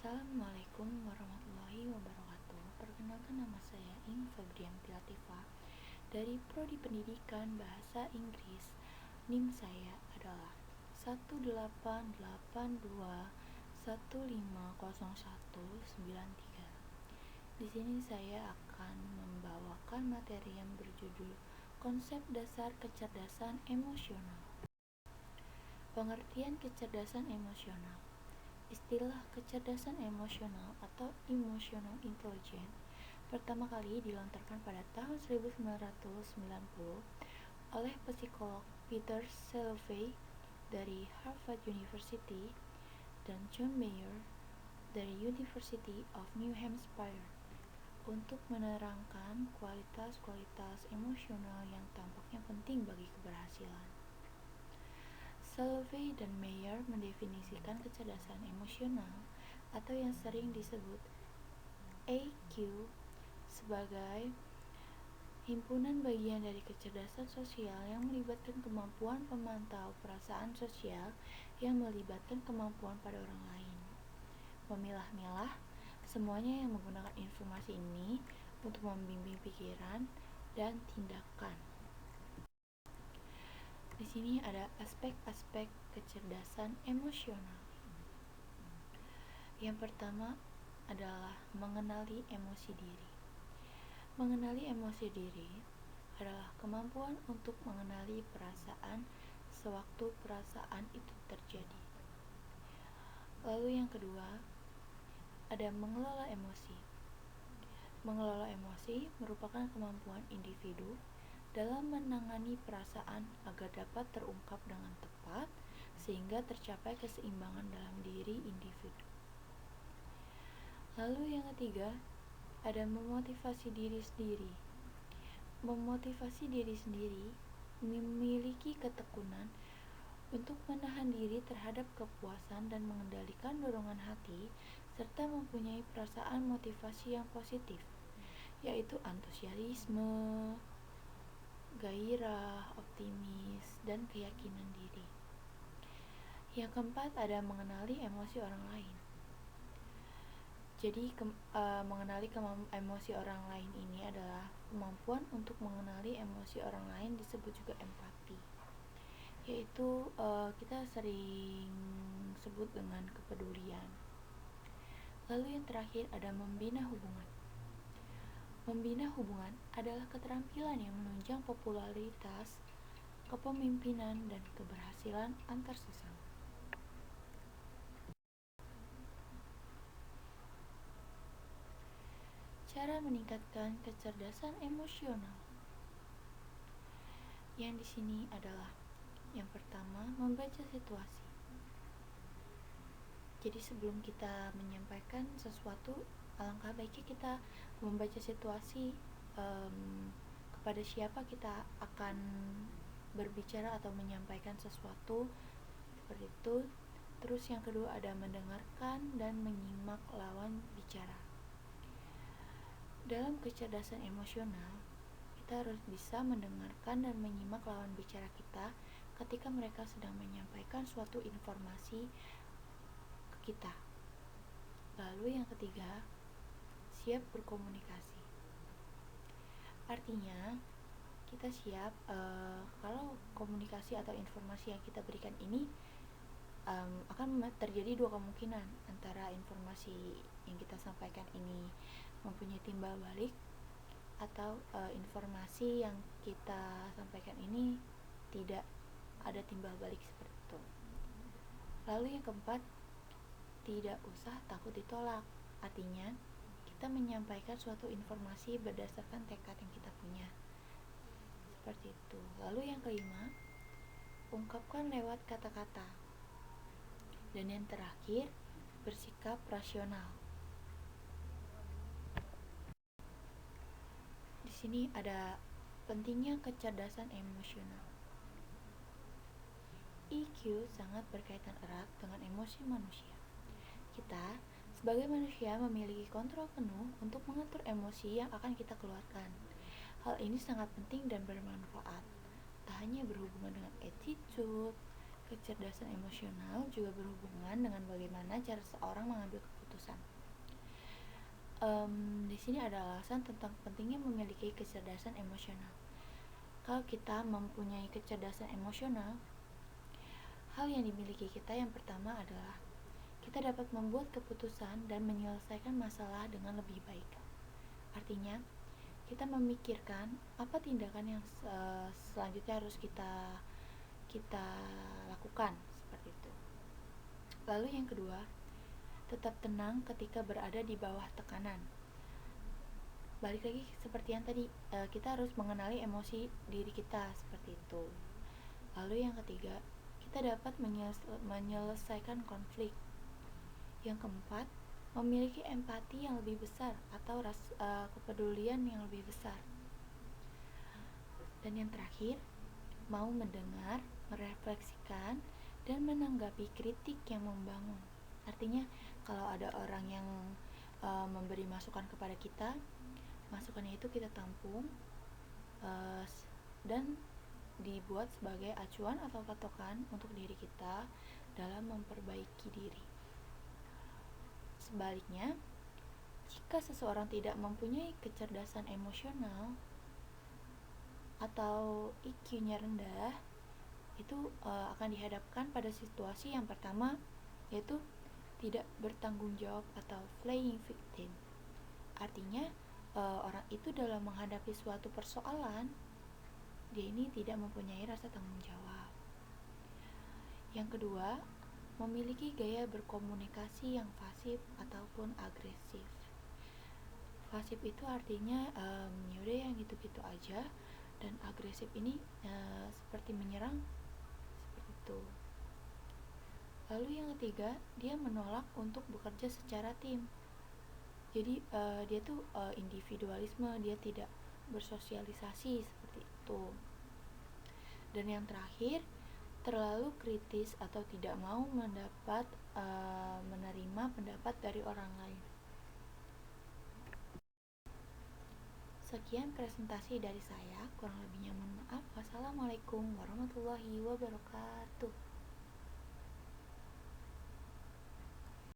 Assalamualaikum warahmatullahi wabarakatuh. Perkenalkan, nama saya Ing Febrianti Latifah dari Prodi Pendidikan Bahasa Inggris. NIM saya adalah 182150193. Di sini saya akan membawakan materi yang berjudul Konsep Dasar Kecerdasan Emosional. Pengertian kecerdasan emosional. Istilah kecerdasan emosional atau emotional intelligence pertama kali dilontarkan pada tahun 1990 oleh psikolog Peter Salovey dari Harvard University dan John Mayer dari University of New Hampshire untuk menerangkan kualitas-kualitas emosional yang tampaknya penting bagi keberhasilan. Salovey dan Mayer mendefinisikan kecerdasan emosional atau yang sering disebut EQ sebagai himpunan bagian dari kecerdasan sosial yang melibatkan kemampuan pemantau perasaan sosial yang melibatkan kemampuan pada orang lain, memilah-milah semuanya yang menggunakan informasi ini untuk membimbing pikiran dan tindakan. Di sini ada aspek-aspek kecerdasan emosional. Yang pertama adalah mengenali emosi diri. Mengenali emosi diri adalah kemampuan untuk mengenali perasaan sewaktu perasaan itu terjadi. Lalu yang kedua, ada mengelola emosi. Mengelola emosi merupakan kemampuan individu dalam menangani perasaan agar dapat terungkap dengan tepat sehingga tercapai keseimbangan dalam diri individu. Lalu yang ketiga, ada memotivasi diri sendiri. Memotivasi diri sendiri memiliki ketekunan untuk menahan diri terhadap kepuasan dan mengendalikan dorongan hati serta mempunyai perasaan motivasi yang positif, yaitu antusiasme, gairah, optimis, dan keyakinan diri. Yang keempat, ada mengenali emosi orang lain. Jadi mengenali emosi orang lain ini adalah kemampuan untuk mengenali emosi orang lain, disebut juga empati, yaitu kita sering sebut dengan kepedulian. Lalu yang terakhir ada membina hubungan. Membina hubungan adalah keterampilan yang menunjang popularitas, kepemimpinan, dan keberhasilan antar sesama. Cara meningkatkan kecerdasan emosional. Yang di sini adalah yang pertama, membaca situasi. Jadi sebelum kita menyampaikan sesuatu, alangkah baiknya kita membaca situasi, kepada siapa kita akan berbicara atau menyampaikan sesuatu, seperti itu. Terus yang kedua ada mendengarkan dan menyimak lawan bicara. Dalam kecerdasan emosional, kita harus bisa mendengarkan dan menyimak lawan bicara kita ketika mereka sedang menyampaikan suatu informasi ke kita. Lalu yang ketiga, siap berkomunikasi. Artinya kita siap kalau komunikasi atau informasi yang kita berikan ini akan terjadi dua kemungkinan, antara informasi yang kita sampaikan ini mempunyai timbal balik atau informasi yang kita sampaikan ini tidak ada timbal balik, seperti itu. Lalu yang keempat, tidak usah takut ditolak. Artinya kita menyampaikan suatu informasi berdasarkan tekad yang kita punya, seperti itu. Lalu yang kelima, ungkapkan lewat kata-kata. Dan yang terakhir, bersikap rasional. Di sini ada pentingnya kecerdasan emosional. EQ sangat berkaitan erat dengan emosi manusia. Kita sebagai manusia memiliki kontrol penuh untuk mengatur emosi yang akan kita keluarkan. Hal ini sangat penting dan bermanfaat. Tak hanya berhubungan dengan attitude, kecerdasan emosional juga berhubungan dengan bagaimana cara seorang mengambil keputusan keputusan. Di sini ada alasan tentang pentingnya memiliki kecerdasan emosional. Kalau kita mempunyai kecerdasan emosional, hal yang dimiliki kita yang pertama adalah kita dapat membuat keputusan dan menyelesaikan masalah dengan lebih baik. Artinya, kita memikirkan apa tindakan yang selanjutnya harus kita lakukan, seperti itu. Lalu yang kedua, tetap tenang ketika berada di bawah tekanan. Balik lagi seperti yang tadi, kita harus mengenali emosi diri kita, seperti itu. Lalu yang ketiga, kita dapat menyelesaikan konflik. Yang keempat, memiliki empati yang lebih besar atau kepedulian yang lebih besar. Dan yang terakhir, mau mendengar, merefleksikan, dan menanggapi kritik yang membangun. Artinya, kalau ada orang yang memberi masukan kepada kita, masukannya itu kita tampung dan dibuat sebagai acuan atau patokan untuk diri kita dalam memperbaiki diri. Sebaliknya, jika seseorang tidak mempunyai kecerdasan emosional atau IQ-nya rendah, itu akan dihadapkan pada situasi yang pertama, yaitu tidak bertanggung jawab atau playing victim. Artinya, orang itu dalam menghadapi suatu persoalan, dia ini tidak mempunyai rasa tanggung jawab. Yang kedua, memiliki gaya berkomunikasi yang pasif ataupun agresif. Pasif itu artinya yaudah yang gitu-gitu aja, dan agresif ini seperti menyerang, seperti itu. Lalu yang ketiga, dia menolak untuk bekerja secara tim. Jadi dia tuh individualisme, dia tidak bersosialisasi, seperti itu. Dan yang terakhir, terlalu kritis atau tidak mau menerima pendapat dari orang lain. Sekian presentasi dari saya, kurang lebihnya mohon maaf. Wassalamualaikum warahmatullahi wabarakatuh.